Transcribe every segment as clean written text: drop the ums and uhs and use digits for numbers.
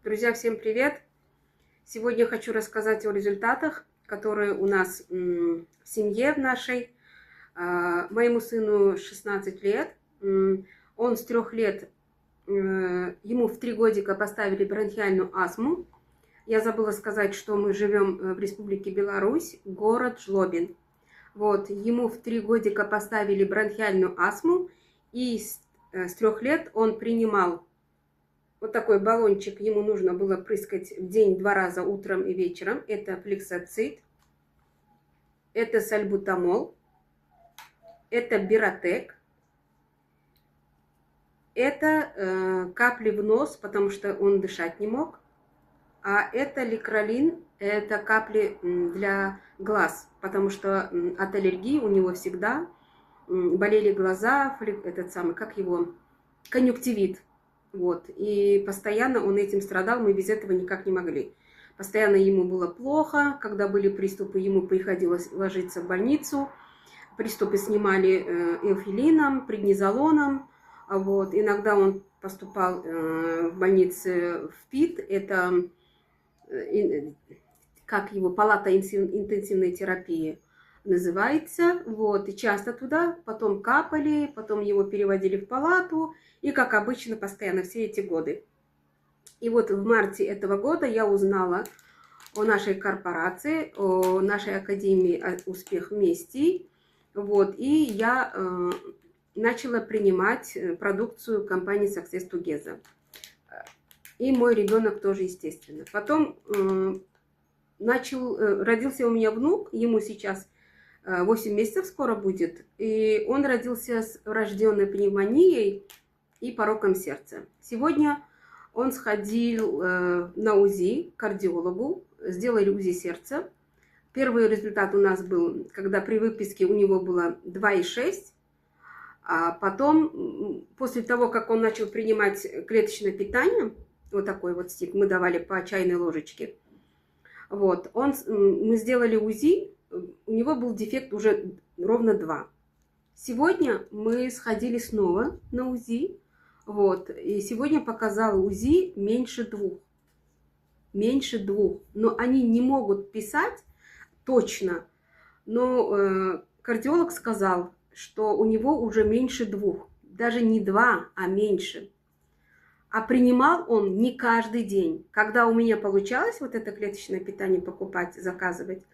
Друзья, всем привет! Сегодня хочу рассказать о результатах, которые у нас в семье в нашей. Моему сыну 16 лет. Он с 3 лет, ему в 3 годика поставили бронхиальную астму. Я забыла сказать, что мы живем в Республике Беларусь, город Жлобин. Вот, ему в 3 годика поставили бронхиальную астму, и с 3 лет он принимал вот такой баллончик, ему нужно было прыскать в день 2 раза, утром и вечером. Это фликсацид, это сальбутамол, это биротек, это капли в нос, потому что он дышать не мог. А это ликралин, это капли для глаз, потому что от аллергии у него всегда болели глаза, конъюнктивит. Вот. И постоянно он этим страдал, мы без этого никак не могли. Постоянно ему было плохо, когда были приступы, ему приходилось ложиться в больницу. Приступы снимали эофилином, преднизолоном. Вот. Иногда он поступал в больнице в ПИТ, это палата интенсивной терапии называется. Вот. И часто туда, потом капали, потом его переводили в палату. И, как обычно, постоянно все эти годы. И вот в марте этого года я узнала о нашей корпорации, о нашей академии «Успех вместе». Вот, и я начала принимать продукцию компании Success Together. И мой ребенок тоже, естественно. Потом родился у меня внук, ему сейчас 8 месяцев скоро будет. И он родился с врожденной пневмонией и пороком сердца. Сегодня он сходил на УЗИ к кардиологу, сделали УЗИ сердца. Первый результат у нас был, когда при выписке у него было 2,6. А потом, после того, как он начал принимать клеточное питание, вот такой вот стик, мы давали по чайной ложечке. Вот, мы сделали УЗИ, у него был дефект уже ровно 2. Сегодня мы сходили снова на УЗИ. Вот, и сегодня показала УЗИ меньше 2. Меньше 2. Но они не могут писать точно. Но кардиолог сказал, что у него уже меньше 2. Даже не 2, а меньше. А принимал он не каждый день. Когда у меня получалось вот это клеточное питание покупать, заказывать,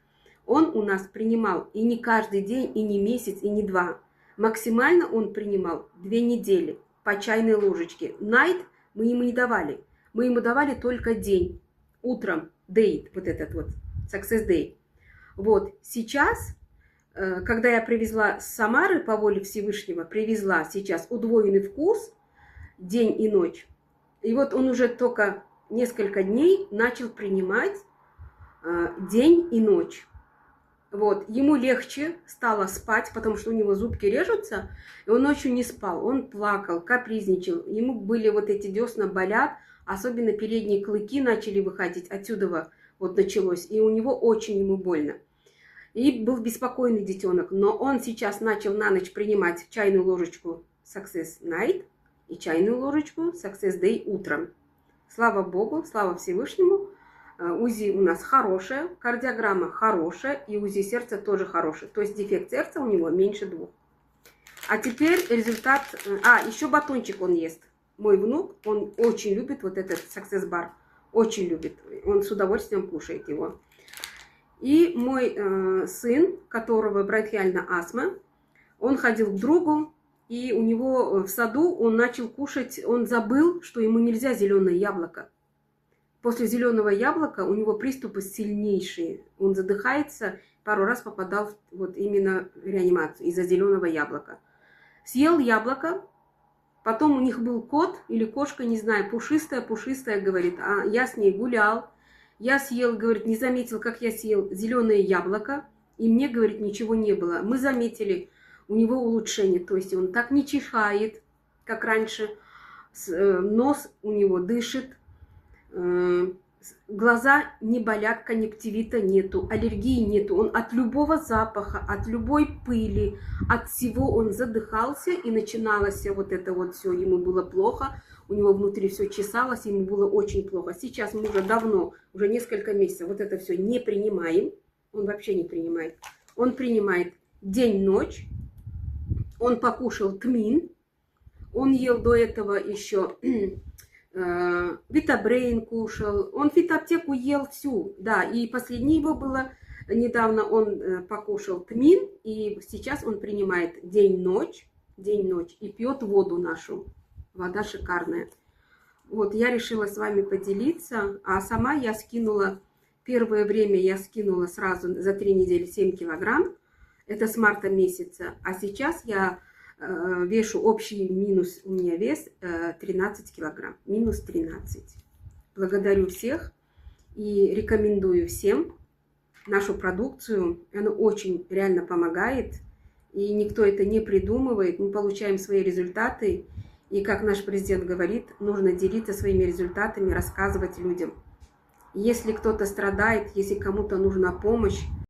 он у нас принимал и не каждый день, и не месяц, и не 2. Максимально он принимал 2 недели. По чайной ложечке. Night мы ему не давали. Мы ему давали только день. Утром. Day. Вот этот вот. Success Day. Вот. Сейчас, когда я привезла с Самары, по воле Всевышнего, привезла сейчас удвоенный вкус. День и ночь. И вот он уже только несколько дней начал принимать день и ночь. Вот, ему легче стало спать, потому что у него зубки режутся, и он ночью не спал, он плакал, капризничал, ему были вот эти десна болят, особенно передние клыки начали выходить, отсюда вот началось, и у него очень ему больно. И был беспокойный детенок, но он сейчас начал на ночь принимать чайную ложечку Success Night и чайную ложечку Success Day утром. Слава Богу, слава Всевышнему. УЗИ у нас хорошая, кардиограмма хорошая, и УЗИ сердца тоже хороший. То есть дефект сердца у него меньше 2. А теперь результат... еще батончик он ест. Мой внук, он очень любит вот этот Success Bar. Очень любит. Он с удовольствием кушает его. И мой сын, которого бронхиальная астма, он ходил к другу, и у него в саду он начал кушать, он забыл, что ему нельзя зеленое яблоко. После зеленого яблока у него приступы сильнейшие. Он задыхается, пару раз попадал вот именно в реанимацию из-за зеленого яблока. Съел яблоко, потом у них был кот или кошка, не знаю, пушистая, говорит, а я с ней гулял. Я съел, говорит, не заметил, как я съел зеленое яблоко, и мне, говорит, ничего не было. Мы заметили у него улучшение, то есть он так не чихает, как раньше, нос у него дышит. Глаза не болят, конъюнктивита нету, аллергии нету. Он от любого запаха, от любой пыли, от всего он задыхался, и начиналось вот это вот все, ему было плохо. у него внутри все чесалось, ему было очень плохо. Сейчас мы уже давно, уже несколько месяцев вот это все не принимаем. Он вообще не принимает. Он принимает день-ночь. Он покушал тмин. Он ел до этого еще Витабрейн кушал. Он фитоаптеку ел всю. Да, и последнее его было недавно. Он покушал тмин. И сейчас он принимает день-ночь. День-ночь. И пьет воду нашу. Вода шикарная. Вот, я решила с вами поделиться. А сама я скинула, первое время я скинула сразу за 3 недели 7 килограмм. Это с марта месяца. А сейчас я вешу общий минус, у меня вес 13 килограмм. Минус 13. Благодарю всех и рекомендую всем нашу продукцию. Она очень реально помогает. И никто это не придумывает. Мы получаем свои результаты. И как наш президент говорит, нужно делиться своими результатами, рассказывать людям. Если кто-то страдает, если кому-то нужна помощь,